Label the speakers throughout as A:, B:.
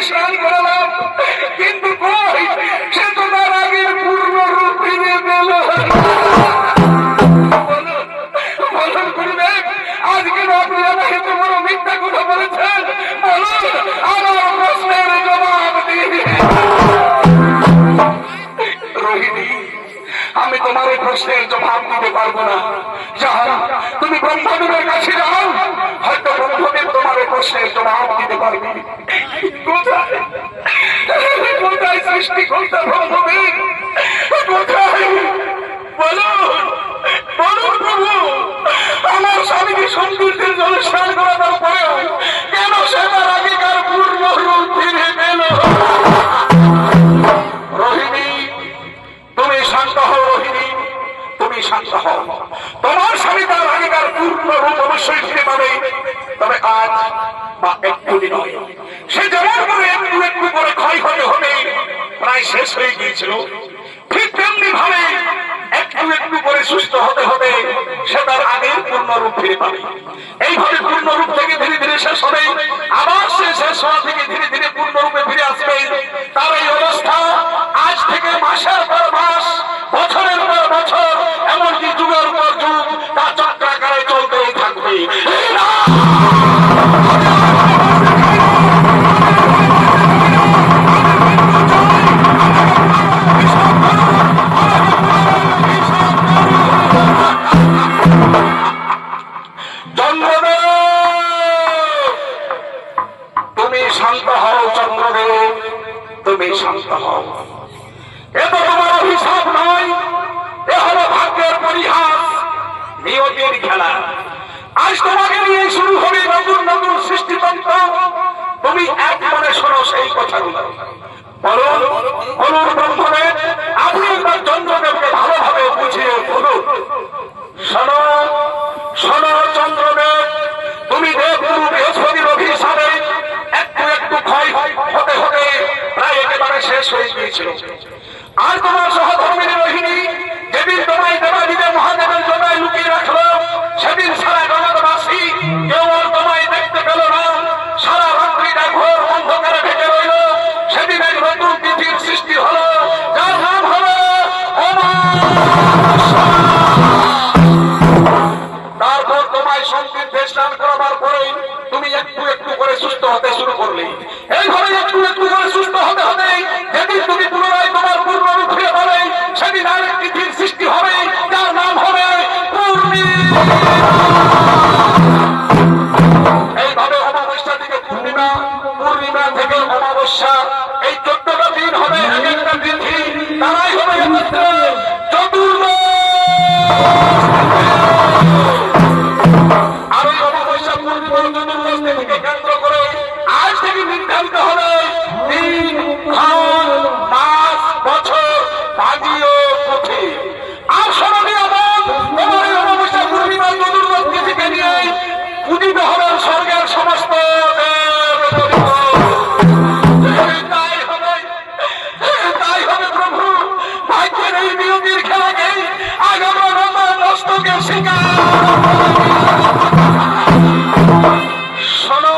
A: স্নান করালাম, কিন্তু কই সে তো তার আগের পূর্ণ রূপ ফিরে পেল। বলুন গুরুদেব, আজকে আপনি আমাকে তো বড় মিথ্যা কথা বলেছেন। বলুন, আমার প্রশ্নের জবাব দিন। রোহিণী, আমি তোমার এই প্রশ্নের জবাব দিতে পারবো না। যাও, তুমি ব্রহ্মদেবের কাছে যাও, হয়তো ব্রহ্মদেব তোমার এই প্রশ্নের জবাব দিতে পারবে। কোথায় কোথায় সৃষ্টিকর্তা ব্রহ্মদেব, কোথায়? বলুন বলুন প্রভু, আমার স্বামীকে সৌন্দর্যের জলে স্নান করানোর পরেও কেন সে তার আগেকার পূর্ণ রূপ ফিরে পেল? রোহিণী, তুমি শান্ত হও। রোহিণী, তুমি শান্ত হও। তোমার স্বামী তার আগেকার পূর্ণ রূপ অবশ্যই ফিরে পাবে, তবে আজ বা একটুদিন নয়। সে যেমন করে একটু একটু করে ক্ষয় হতে হতে প্রায় শেষ হয়ে গিয়েছিল, ঠিক তেমনি ভাবে একটু একটু করে সুস্থ হতে হতে সে তার আগের পূর্ণ রূপ ফিরে পাবে। এইভাবে পূর্ণ রূপ থেকে ধীরে ধীরে শেষ হবে, আবার সে শেষ হওয়া থেকে ধীরে ধীরে পূর্ণ রূপে ফিরে আসবে। তার এই অবস্থা আজ থেকে মাসের পর মাস, বছরের পর বছর, এমনকি যুগের পর যুগ তার চক্রাকারে চলতেই থাকবে। তুমি শান্ত হও চন্দ্রদেব, তুমি শান্ত হও। এ তো তোমার অভিশাপ নয়, এ হলো ভাগ্যের পরিহাস, নিয়তির খেলা। আজ তোমাকে নিয়ে শুরু হবে নতুন নতুন সৃষ্টিতন্ত্র। তুমি এক মনে শোনো সেই কথাগুলো। বলুন বলুন ব্রহ্মদেব, আপনি একবার চন্দ্রদেবকে ভালোভাবে বুঝিয়ে বলুন। শোনো শোনো চন্দ্রদেব, তুমি দেবগুরু বৃহস্পতির অভিশাপে একটু একটু ক্ষয় হতে হতে প্রায় একেবারে শেষ হয়ে গিয়েছিল। আর তোমার সহধর্মিনী রোহিণী যেদিন তোমায় দেবাদিদেব মহাদেবের জন্যই লুকিয়ে রাখলো, সেদিন সারা জগৎবাসী কেউ আর তোমায় দেখতে পেল না। সারা রাত্রিটা ঘোর অন্ধকারে ঢেকে রইল। সেদিন এক নতুন তিথির সৃষ্টি হলো, যার নাম হলো অমাবস্যা। তারপর তোমায় সংতীর্থে স্নান করাবার পরে তুমি একটু একটু করে সুস্থ হতে শুরু করলে। এইভাবে একটু একটু করে সুস্থ হতে হতে যেদিন তুমি পুনরায় তোমার পূর্ণ রূপ ফিরে পাবে, সেদিন আরেক তিথির সৃষ্টি হবে, যার নাম হবে পূর্ণিমা। এইভাবে অমাবস্যা থেকে পূর্ণিমা, পূর্ণিমা থেকে অমাবস্যা, এই 14টা দিন হবে এক একটা তিথি। তারাই হবে একত্রে চতুর্দশ। আর ওই অমাবস্যা পূর্ণিমা চতুর্দশ তিথিকে কেন্দ্র করে আজ থেকে নির্ধারিত হবে দিন, ক্ষণ, মাস, বছর, বাজি ও পুঁথি। আর সমাধি আবার তোমার এই অমাবস্যা পূর্ণিমা চতুর্দশ তিথিকে নিয়ে পূজিত হবেন স্বর্গের সমস্ত তাই হবে প্রভু। ভাগ্যের এই নিয়তির খেলাকে আজ আমরা নতুন মস্তকের শিকার। শোনো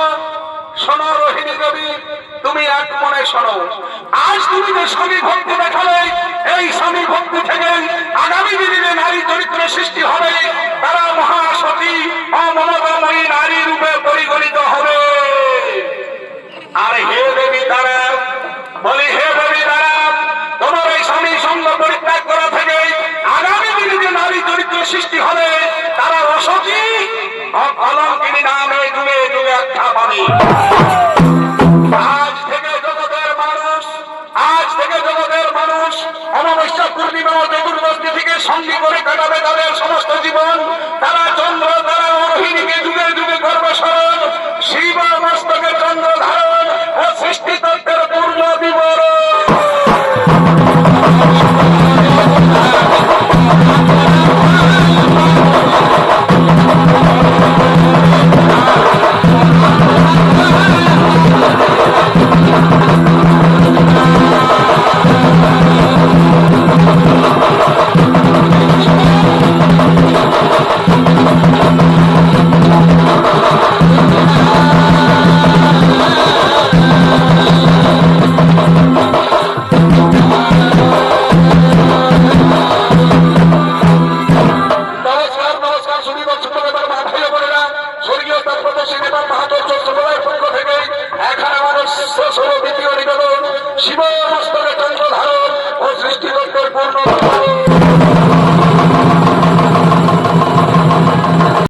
A: শোনো রোহিণী দেবী, তুমি এক মনে শোনো। আজ তুমি যে স্বামী ভক্তি দেখালে, এই স্বামী ভক্তি থেকে আগামী দিনে নারী চরিত্র সৃষ্টি হবে। তারা মহাসতী অমমতাময়ী নারী রূপে পরিগণিত হবে। আর হে দেবী তারা, বলি হে দেবী তারা, তোমার এই স্বামী সঙ্গ পরিত্যাগ করা থেকে আগামী দিনে যে নারী চরিত্র সৃষ্টি হবে, তারা রসতী অলঙ্কিনী নামে যুগে যুগে আখ্যা পাবে। আজ থেকে জগতের মানুষ অমাবস্যা পূর্ণিমা ও চতুর্দশ তিথিকে সঙ্গী করে কাটাবে তাদের সমস্ত জীবন। তারা চন্দ্র, তারা রোহিণীকে যুগে যুগে গর্বস্বর